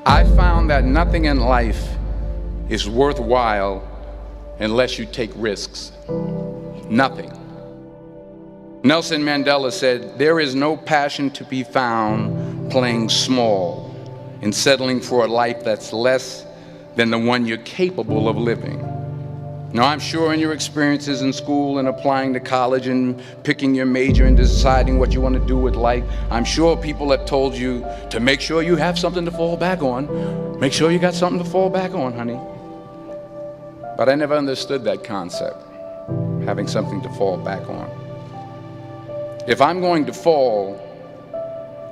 I found that nothing in life is worthwhile unless you take risks. Nothing. Nelson Mandela said, "There is no passion to be found playing small and settling for a life that's less than the one you're capable of living." Now, I'm sure in your experiences in school and applying to college and picking your major and deciding what you want to do with life, I'm sure people have told you to make sure you have something to fall back on. Make sure you got something to fall back on, honey. But I never understood that concept, having something to fall back on. If I'm going to fall,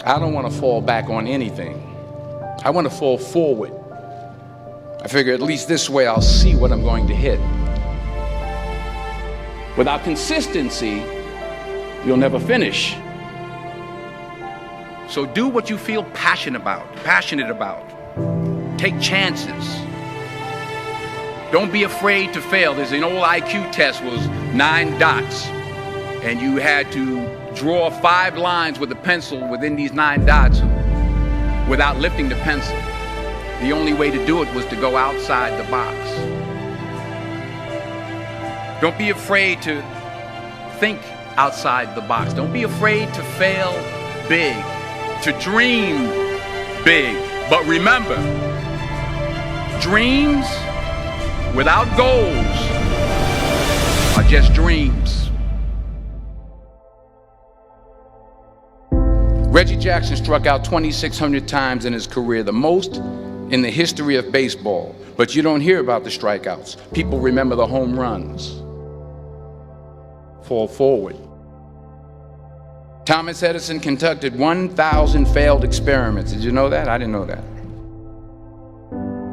I don't want to fall back on anything. I want to fall forward. I figure at least this way I'll see what I'm going to hit. Without consistency, you'll never finish. So do what you feel passionate about. Take chances. Don't be afraid to fail. There's an old IQ test, was 9 dots, and you had to draw 5 lines with a pencil within these 9 dots without lifting the pencil. The only way to do it was to go outside the box. Don't be afraid to think outside the box. Don't be afraid to fail big, to dream big. But remember, dreams without goals are just dreams. Reggie Jackson struck out 2,600 times in his career, the most in the history of baseball. But you don't hear about the strikeouts. People remember the home runs. Fall forward. Thomas Edison conducted 1,000 failed experiments. Did you know that? I didn't know that.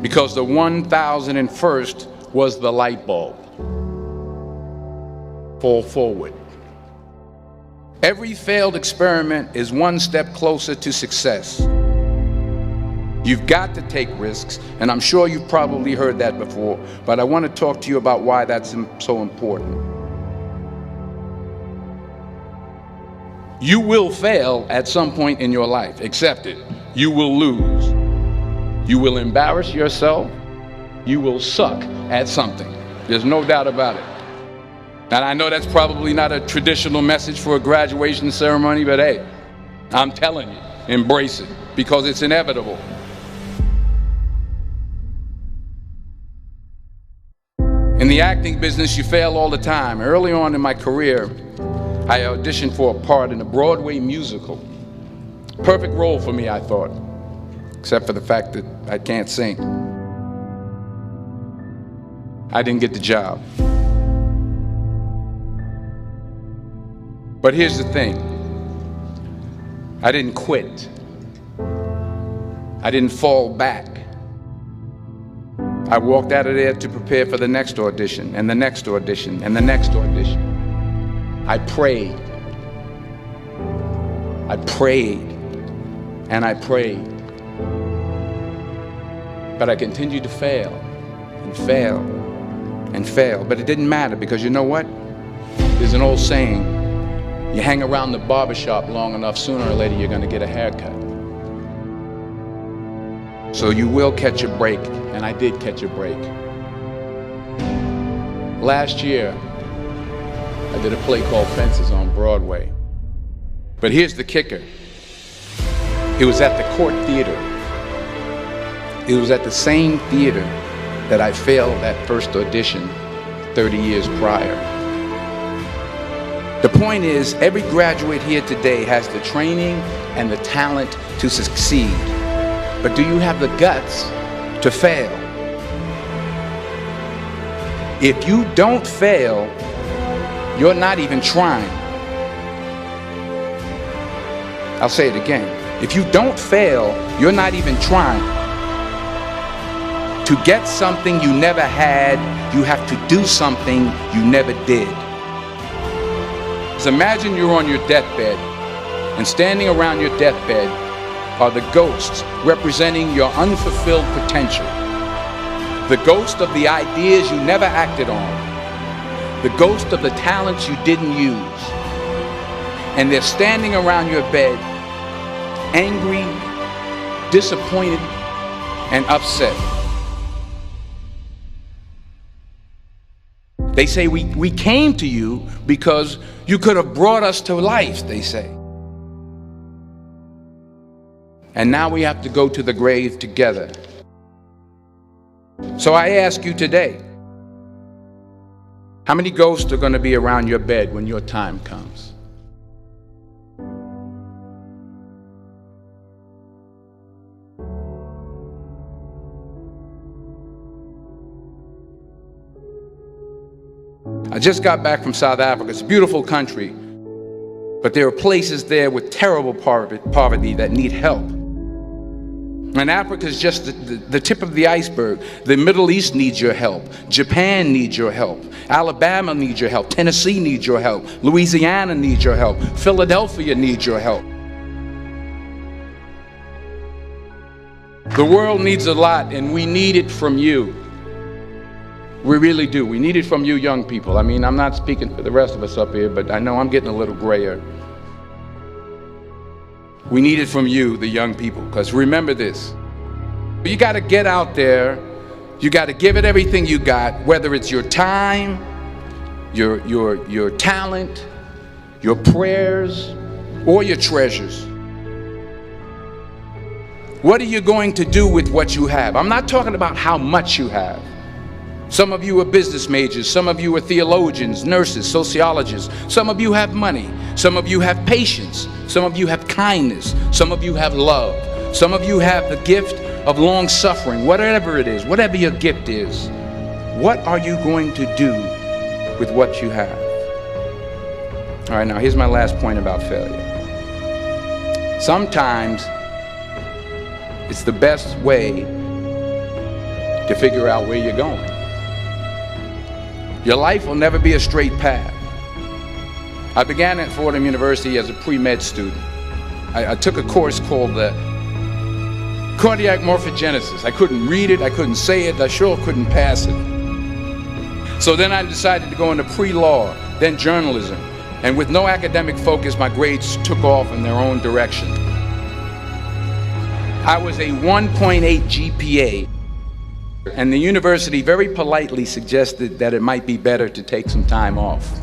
Because the 1,001st was the light bulb. Fall forward. Every failed experiment is one step closer to success. You've got to take risks, and I'm sure you've probably heard that before, but I want to talk to you about why that's so important. You will fail at some point in your life. Accept it. You will lose. You will embarrass yourself. You will suck at something. There's no doubt about it. And I know that's probably not a traditional message for a graduation ceremony, but hey, I'm telling you, embrace it, because it's inevitable. In the acting business, you fail all the time. Early on in my career, I auditioned for a part in a Broadway musical. Perfect role for me, I thought, except for the fact that I can't sing. I didn't get the job. But here's the thing. I didn't quit. I didn't fall back. I walked out of there to prepare for the next audition, and the next audition, and the next audition. I prayed. I prayed. And I prayed. But I continued to fail, and fail, and fail. But it didn't matter, because you know what? There's an old saying, you hang around the barbershop long enough, sooner or later you're going to get a haircut. So you will catch a break, and I did catch a break. Last year, I did a play called Fences on Broadway. But here's the kicker. It was at the Court Theater. It was at the same theater that I failed that first audition 30 years prior. The point is, every graduate here today has the training and the talent to succeed. But do you have the guts to fail? If you don't fail, you're not even trying. I'll say it again. If you don't fail, you're not even trying. To get something you never had, you have to do something you never did. So imagine you're on your deathbed, and standing around your deathbed are the ghosts representing your unfulfilled potential. The ghost of the ideas you never acted on. The ghost of the talents you didn't use. And they're standing around your bed, angry, disappointed, and upset. They say we came to you because you could have brought us to life, they say. And now we have to go to the grave together. So I ask you today, how many ghosts are going to be around your bed when your time comes? I just got back from South Africa. It's a beautiful country, but there are places there with terrible poverty that need help. And Africa is just the tip of the iceberg. The Middle East needs your help. Japan needs your help. Alabama needs your help. Tennessee needs your help. Louisiana needs your help. Philadelphia needs your help. The world needs a lot, and we need it from you. We really do. We need it from you young people. I mean, I'm not speaking for the rest of us up here, but I know I'm getting a little grayer. We need it from you, the young people, because remember this. You got to get out there. You got to give it everything you got, whether it's your time, your talent, your prayers, or your treasures. What are you going to do with what you have? I'm not talking about how much you have. Some of you are business majors, some of you are theologians, nurses, sociologists. Some of you have money, some of you have patience, some of you have kindness, some of you have love, some of you have the gift of long suffering. Whatever it is, whatever your gift is, what are you going to do with what you have? All right, now here's my last point about failure. Sometimes it's the best way to figure out where you're going. Your life will never be a straight path. I began at Fordham University as a pre-med student. I took a course called cardiac morphogenesis. I couldn't read it, I couldn't say it, I sure couldn't pass it. So then I decided to go into pre-law, then journalism. And with no academic focus, my grades took off in their own direction. I was a 1.8 GPA. And the university very politely suggested that it might be better to take some time off.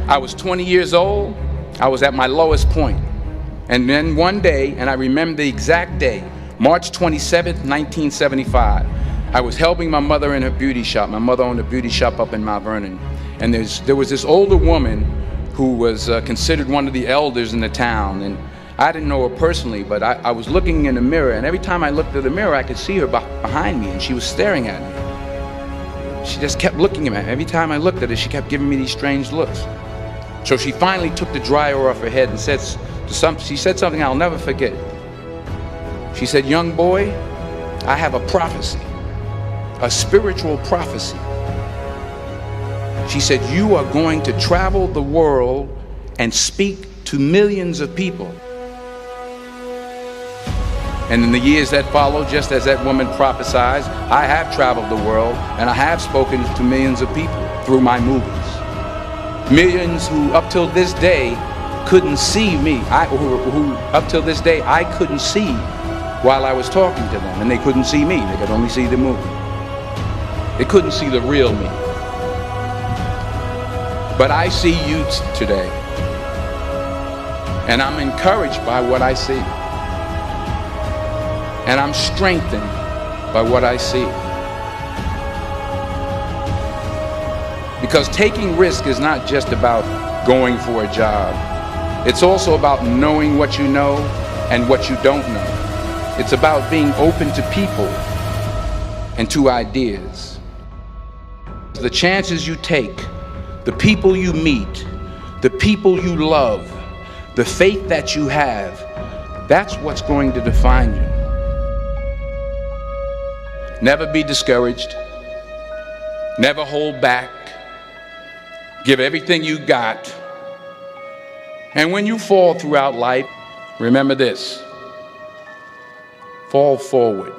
I was 20 years old. I was at my lowest point. And then one day, and I remember the exact day, March 27th, 1975, I was helping my mother in her beauty shop. My mother owned a beauty shop up in Mount Vernon. And there was this older woman who was considered one of the elders in the town. And I didn't know her personally, but I was looking in the mirror, and every time I looked at the mirror, I could see her behind me, and she was staring at me. She just kept looking at me. Every time I looked at her, she kept giving me these strange looks. So she finally took the dryer off her head and she said something I'll never forget. She said, "Young boy, I have a prophecy, a spiritual prophecy." She said, "You are going to travel the world and speak to millions of people." And in the years that followed, just as that woman prophesied, I have traveled the world and I have spoken to millions of people through my movies. Millions who up till this day couldn't see me, who up till this day I couldn't see while I was talking to them, and they couldn't see me, they could only see the movie. They couldn't see the real me. But I see you today, and I'm encouraged by what I see. And I'm strengthened by what I see. Because taking risk is not just about going for a job. It's also about knowing what you know and what you don't know. It's about being open to people and to ideas. The chances you take, the people you meet, the people you love, the faith that you have, that's what's going to define you. Never be discouraged. Never hold back. Give everything you got. And when you fall throughout life, remember this: fall forward.